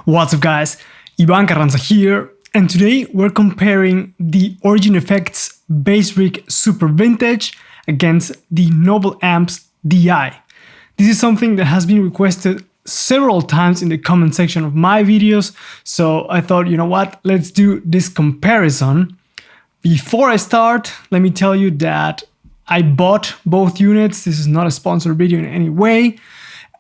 What's up guys, Ivan Carranza here, and today we're comparing the Origin Effects BassRig Super Vintage against the Noble Amps DI. This is something that has been requested several times in the comment section of my videos, so I thought, you know what, let's do this comparison. Before I start, let me tell you that I bought both units. This is not a sponsored video in any way,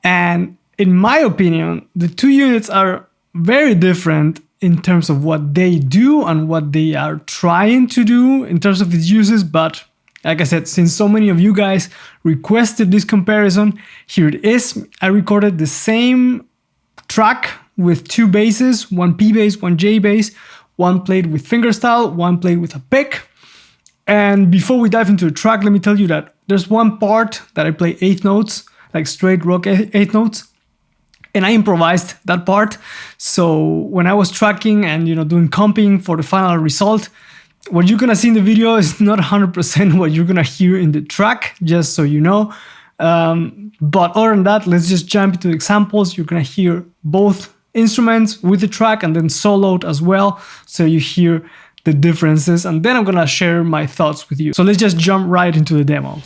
and in my opinion, the two units are very different in terms of what they do and what they are trying to do in terms of its uses. But like I said, since so many of you guys requested this comparison, here it is. I recorded the same track with two basses, one P bass, one J bass, one played with fingerstyle, one played with a pick. And before we dive into the track, let me tell you that there's one part that I play 8 notes, like straight rock 8 notes. And I improvised that part. So when I was tracking and doing comping for the final result, what you're gonna see in the video is not 100% what you're gonna hear in the track, just so you know. But other than that, let's just jump into examples. You're gonna hear both instruments with the track and then soloed as well, so you hear the differences. And then I'm gonna share my thoughts with you. So let's just jump right into the demo.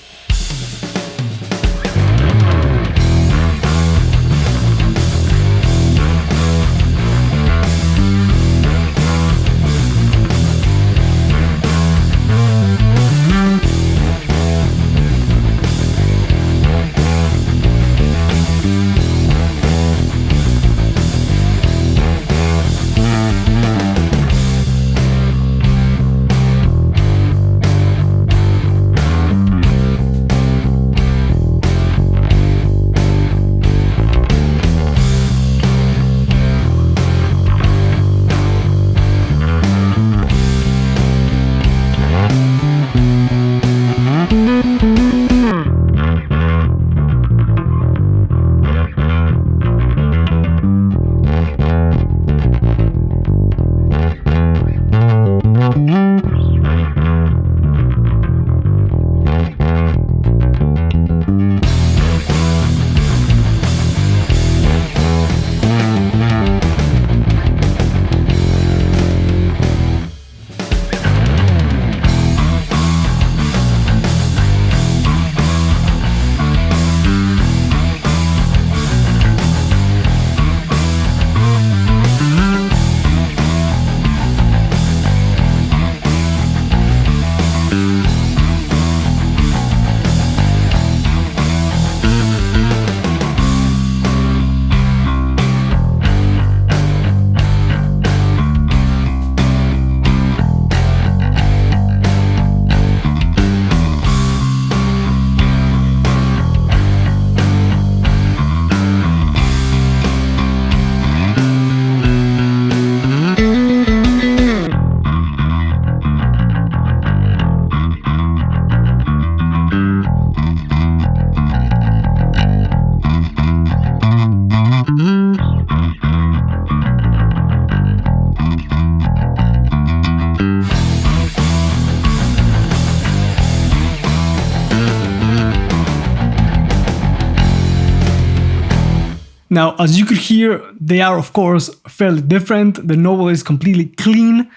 Now, as you could hear, they are of course fairly different. The Noble is completely clean.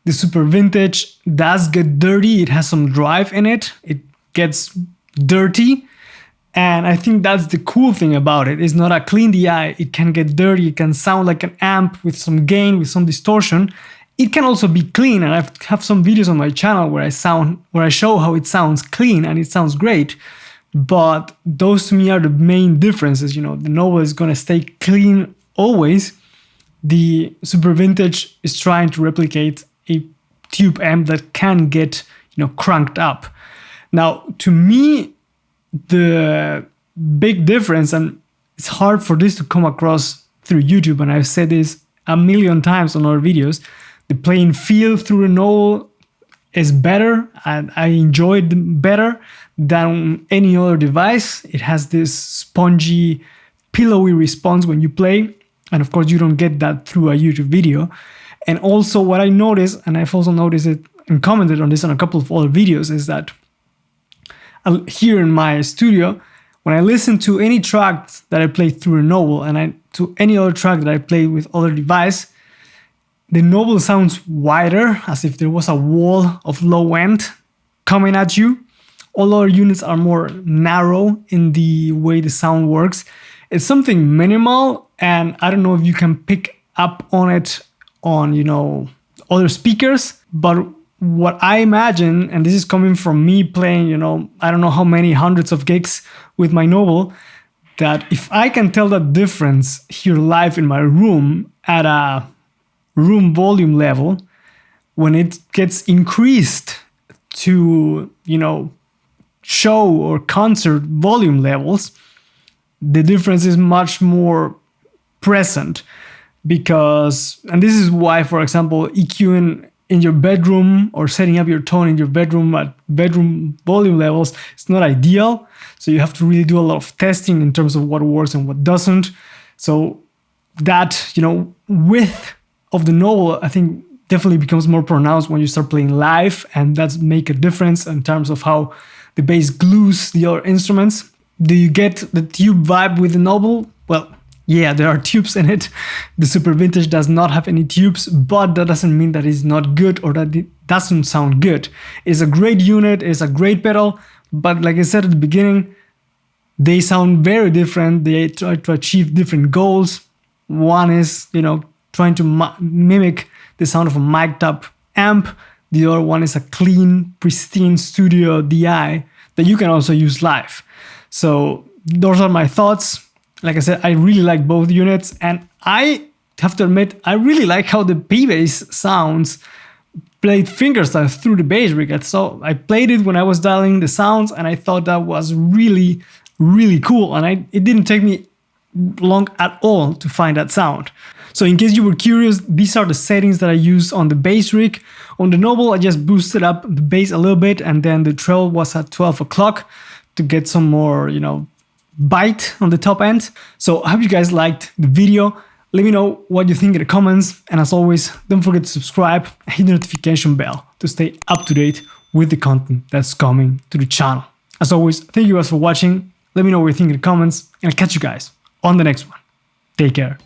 The Super Vintage does get dirty. It has some drive in it. It gets dirty. And I think that's the cool thing about it. It's not a clean DI. It can get dirty. It can sound like an amp with some gain, with some distortion. It can also be clean. And I have some videos on my channel where I show how it sounds clean and it sounds great. But those to me are the main differences. The Noble is gonna stay clean always. The Super Vintage is trying to replicate a tube amp that can get cranked up. Now, to me, the big difference, and it's hard for this to come across through YouTube, and I've said this a million times on our videos, the playing feel through the Noble is better, and I enjoy it better than any other device. It has this spongy, pillowy response when you play, and of course you don't get that through a YouTube video. And also what I noticed, and I've also noticed it and commented on this on a couple of other videos, is that here in my studio, when I listen to any track that I play through a Noble and to any other track that I play with other device, the Noble sounds wider, as if there was a wall of low end coming at you. All other units are more narrow in the way the sound works. It's something minimal, and I don't know if you can pick up on it on, you know, other speakers, but what I imagine, and this is coming from me playing, you know, I don't know how many hundreds of gigs with my Noble, that if I can tell that difference here live in my room at a room volume level, when it gets increased to, you know, show or concert volume levels, the difference is much more present. Because, and this is why, for example, EQing in your bedroom or setting up your tone in your bedroom at bedroom volume levels is not ideal. So you have to really do a lot of testing in terms of what works and what doesn't. So that, you know, width of the Noble, I think, definitely becomes more pronounced when you start playing live, and that's make a difference in terms of how the bass glues the other instruments. Do you get the tube vibe with the Noble? Well, yeah, there are tubes in it. The Super Vintage does not have any tubes, but that doesn't mean that it's not good or that it doesn't sound good. It's a great unit, it's a great pedal, but like I said at the beginning, they sound very different. They try to achieve different goals. One is, you know, trying to mimic the sound of a mic'd up amp. The other one is a clean, pristine studio DI that you can also use live. So those are my thoughts. Like I said, I really like both units, and I have to admit, I really like how the P-Bass sounds played fingerstyle through the BassRig. So I played it when I was dialing the sounds, and I thought that was really, really cool. And it didn't take me long at all to find that sound. So in case you were curious, these are the settings that I use on the BassRig. On the Noble, I just boosted up the bass a little bit, and then the treble was at 12 o'clock to get some more, you know, bite on the top end. So I hope you guys liked the video. Let me know what you think in the comments, and as always, don't forget to subscribe and hit the notification bell to stay up to date with the content that's coming to the channel. As always, thank you guys for watching. Let me know what you think in the comments, and I'll catch you guys on the next one. Take care.